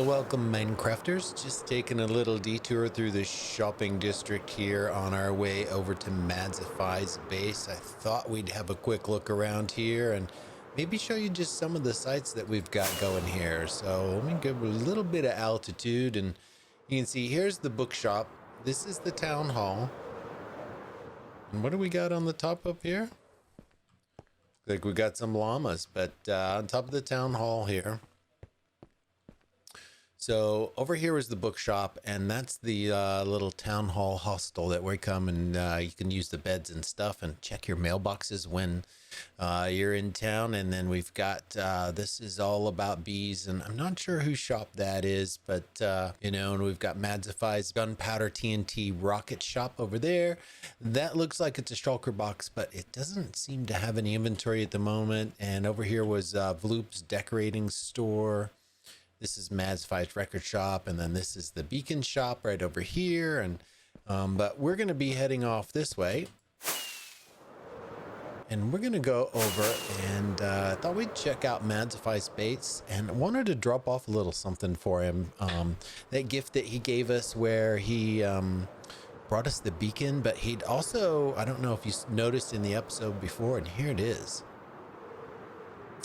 welcome Minecrafters. Just taking a little detour through the shopping district here on our way over to Madzifi's base. I thought we'd have a quick look around here and maybe show you just some of the sites that we've got going here. So let me give a little bit of altitude, and you can see here's the bookshop. This is the town hall. And what do we got on the top up here? Like we got some llamas, but on top of the town hall here. So over here is the bookshop, and that's the little town hall hostel that we come and you can use the beds and stuff and check your mailboxes when you're in town. And then we've got this is all about bees, and I'm not sure whose shop that is, but you know, and we've got Madzifi's gunpowder TNT rocket shop over there. That looks like it's a shulker box, but it doesn't seem to have any inventory at the moment. And over here was Vloop's decorating store. This is Madzifi's record shop, and then this is the beacon shop right over here. And but we're going to be heading off this way, and we're going to go over and thought we'd check out Madzifi's base, and wanted to drop off a little something for him. That gift that he gave us where he brought us the beacon, but he'd also, I don't know if you noticed in the episode before, and here it is.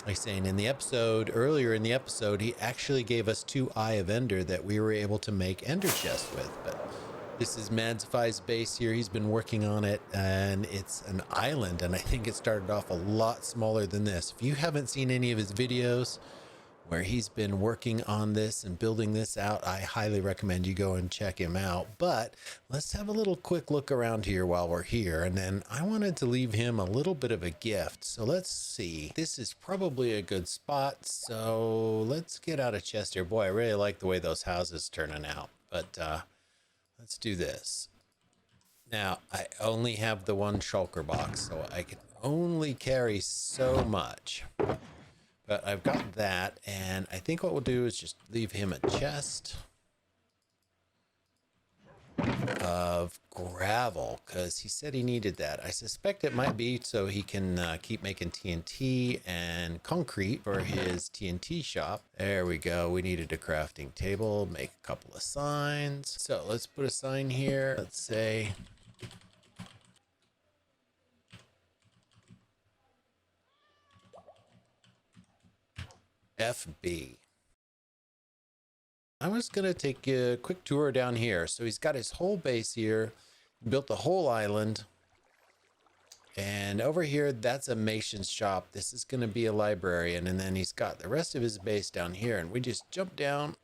Like saying in the episode, earlier in the episode, he actually gave us 2 Eye of Ender that we were able to make ender chests with. But this is Madzifi's base here. He's been working on it, and it's an island, and I think it started off a lot smaller than this. If you haven't seen any of his videos where he's been working on this and building this out, I highly recommend you go and check him out. But let's have a little quick look around here while we're here, and then I wanted to leave him a little bit of a gift. So let's see, this is probably a good spot, so let's get out a chest here. Boy, I really like the way those houses turning out, but let's do this. Now I only have the 1 shulker box, so I can only carry so much. But I've got that, and I think what we'll do is just leave him a chest of gravel, because he said he needed that. I suspect it might be so he can keep making TNT and concrete for his TNT shop. There we go. We needed a crafting table, make a couple of signs. So let's put a sign here. Let's say FB. I was going to take a quick tour down here. So he's got his whole base here, built the whole island. And over here, that's a mason's shop. This is going to be a librarian. And then he's got the rest of his base down here. And we just jump down.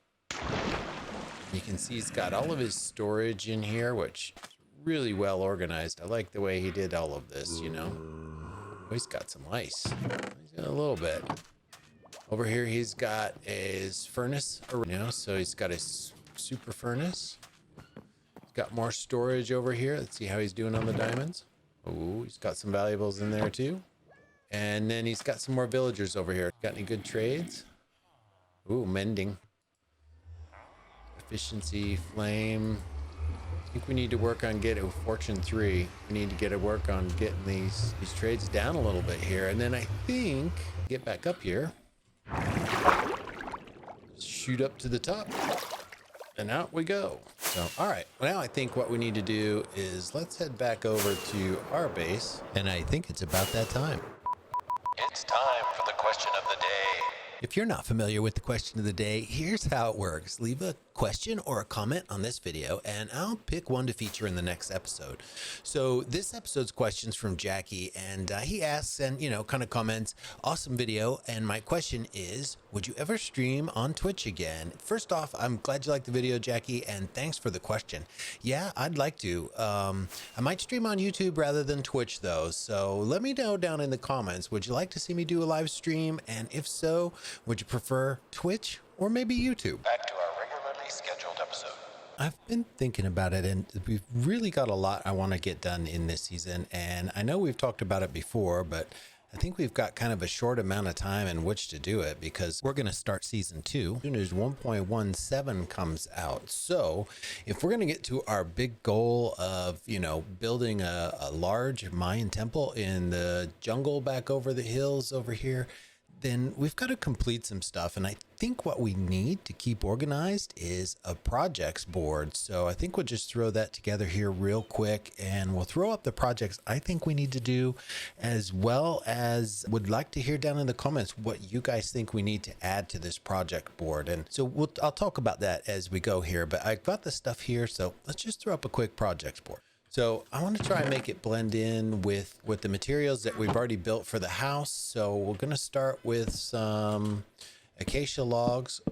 You can see he's got all of his storage in here, which is really well organized. I like the way he did all of this, you know. Oh, he's got some ice. He's got a little bit. Over here, he's got his furnace, you know, so he's got his super furnace. He's got more storage over here. Let's see how he's doing on the diamonds. Oh, he's got some valuables in there too. And then he's got some more villagers over here. Got any good trades? Ooh, mending. Efficiency, flame. I think we need to work on getting Fortune 3. We need to get to work on getting these trades down a little bit here. And then I think, get back up here. Shoot up to the top, and out we go. So all right, well, now I think what we need to do is let's head back over to our base, and I think it's about that time. It's time for the question of the day. If you're not familiar with the question of the day, here's how it works. Leave a question or a comment on this video, and I'll pick one to feature in the next episode. So this episode's question's from Jackie, and he asks and, you know, kind of comments, awesome video. And my question is, would you ever stream on Twitch again? First off, I'm glad you liked the video, Jackie, and thanks for the question. Yeah, I'd like to. I might stream on YouTube rather than Twitch though. So let me know down in the comments, would you like to see me do a live stream? And if so, would you prefer Twitch or maybe YouTube? Back to our regularly scheduled episode. I've been thinking about it, and we've really got a lot I want to get done in this season. And I know we've talked about it before, but I think we've got kind of a short amount of time in which to do it, because we're going to start season 2 as soon as 1.17 comes out. So if we're going to get to our big goal of, you know, building a large Mayan temple in the jungle back over the hills over here, then we've got to complete some stuff. And I think what we need to keep organized is a projects board. So I think we'll just throw that together here real quick, and we'll throw up the projects I think we need to do, as well as would like to hear down in the comments what you guys think we need to add to this project board. And so I'll talk about that as we go here, but I've got the stuff here. So let's just throw up a quick projects board. So I want to try and make it blend in with the materials that we've already built for the house. So we're going to start with some acacia logs.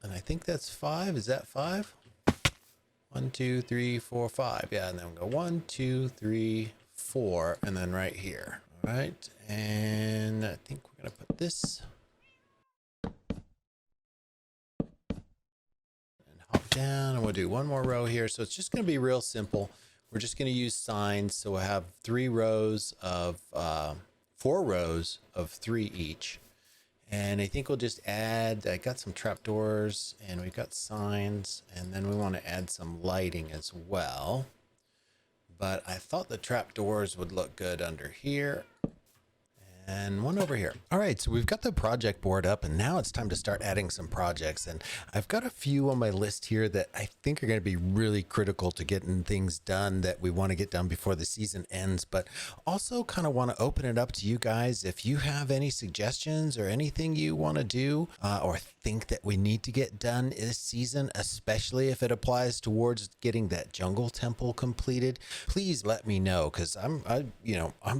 And I think that's 5. Is that 5? 1, 2, 3, 4, 5. Yeah, and then we'll go 1, 2, 3, 4, and then right here. All right. And I think we're going to put this down, and we'll do one more row here. So it's just going to be real simple. We're just going to use signs. So we'll have 4 rows of 3 each. And I think we'll just add, I got some trapdoors and we've got signs, and then we want to add some lighting as well. But I thought the trapdoors would look good under here. And one over here. All right, so we've got the project board up, and now it's time to start adding some projects. And I've got a few on my list here that I think are going to be really critical to getting things done that we want to get done before the season ends, but also kind of want to open it up to you guys. If you have any suggestions or anything you want to do or think that we need to get done this season, especially if it applies towards getting that jungle temple completed, please let me know, because I'm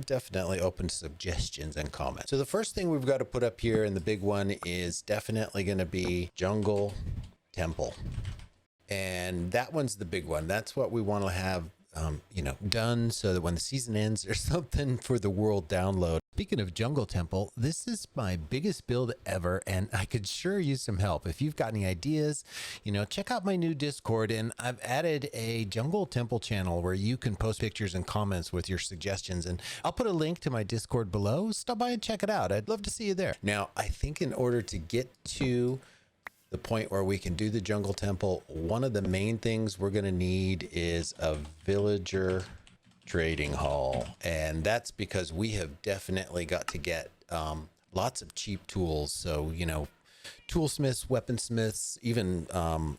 definitely open to suggestions and comments. So the first thing we've got to put up here, and the big one, is definitely going to be jungle temple, and that one's the big one. That's what we want to have done, so that when the season ends, there's something for the world download. Speaking of jungle temple, this is my biggest build ever, and I could sure use some help. If you've got any ideas, check out my new Discord, and I've added a jungle temple channel where you can post pictures and comments with your suggestions, and I'll put a link to my Discord below. Stop by and check it out. I'd love to see you there. Now, I think in order to get to the point where we can do the jungle temple, one of the main things we're going to need is a villager trading hall, and that's because we have definitely got to get lots of cheap tools. So toolsmiths, weaponsmiths, even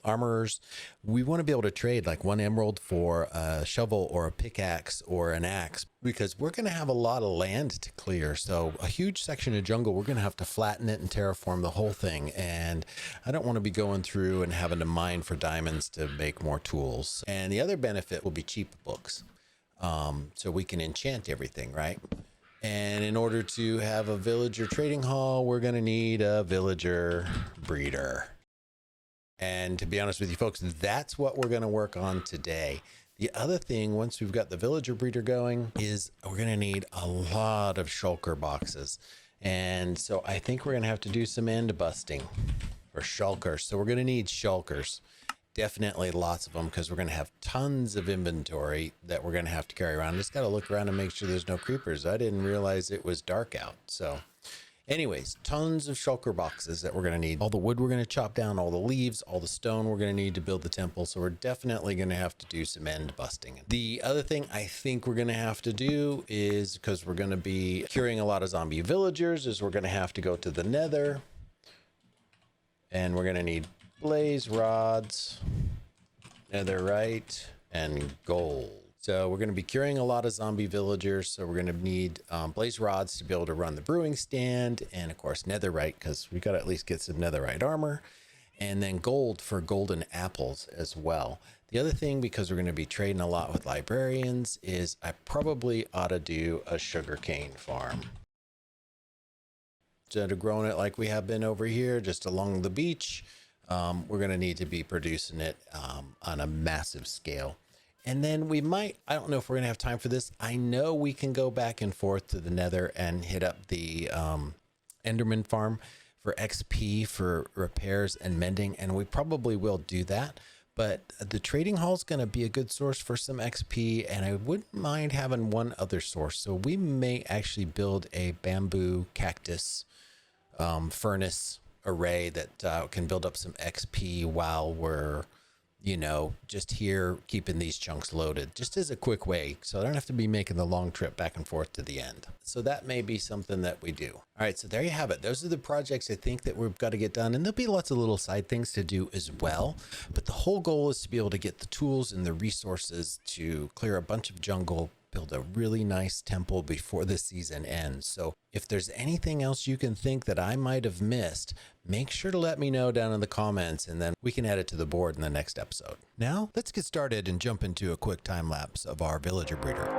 armorers. We want to be able to trade like 1 emerald for a shovel or a pickaxe or an axe, because we're going to have a lot of land to clear. So a huge section of jungle, we're going to have to flatten it and terraform the whole thing. And I don't want to be going through and having to mine for diamonds to make more tools. And the other benefit will be cheap books. So we can enchant everything, right? And in order to have a villager trading hall, we're going to need a villager breeder. And to be honest with you folks, that's what we're going to work on today. The other thing, once we've got the villager breeder going, is we're going to need a lot of shulker boxes. And so I think we're going to have to do some end busting for shulkers. So we're going to need shulkers. Definitely lots of them, because we're going to have tons of inventory that we're going to have to carry around. Just got to look around and make sure there's no creepers. I didn't realize it was dark out. So anyways, tons of shulker boxes that we're going to need. All the wood we're going to chop down, all the leaves, all the stone we're going to need to build the temple. So we're definitely going to have to do some end busting. The other thing I think we're going to have to do is, because we're going to be curing a lot of zombie villagers, is we're going to have to go to the nether, and we're going to need blaze rods, netherite, and gold. So we're going to be curing a lot of zombie villagers. So we're going to need blaze rods to be able to run the brewing stand, and of course netherite, because we got to at least get some netherite armor, and then gold for golden apples as well. The other thing, because we're going to be trading a lot with librarians, is I probably ought to do a sugarcane farm. Instead of growing it like we have been over here just along the beach, we're going to need to be producing it on a massive scale. And then we might, I don't know if we're going to have time for this. I know we can go back and forth to the nether and hit up the Enderman farm for XP for repairs and mending, and we probably will do that. But the trading hall is going to be a good source for some XP, and I wouldn't mind having one other source. So we may actually build a bamboo cactus furnace array that can build up some XP while we're you know, just here keeping these chunks loaded just as a quick way, so I don't have to be making the long trip back and forth to the end. So that may be something that we do. All right, so there you have it. Those are the projects I think that we've got to get done, and there'll be lots of little side things to do as well. But the whole goal is to be able to get the tools and the resources to clear a bunch of jungle, build a really nice temple before the season ends. So if there's anything else you can think that I might have missed, make sure to let me know down in the comments, and then we can add it to the board in the next episode. Now, let's get started and jump into a quick time lapse of our villager breeder.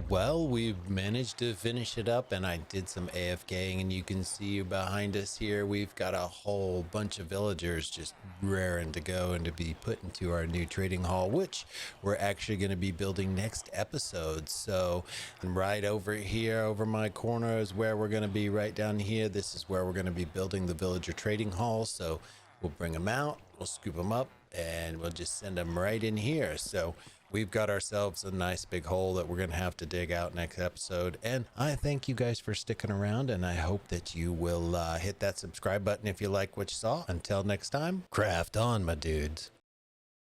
Well, we've managed to finish it up, and I did some AFKing, and you can see behind us here we've got a whole bunch of villagers just raring to go and to be put into our new trading hall, which we're actually going to be building next episode. So right over here over my corner is where we're going to be. Right down here, this is where we're going to be building the villager trading hall. So we'll bring them out, we'll scoop them up, and we'll just send them right in here. So we've got ourselves a nice big hole that we're going to have to dig out next episode. And I thank you guys for sticking around, and I hope that you will hit that subscribe button if you like what you saw. Until next time, craft on, my dudes.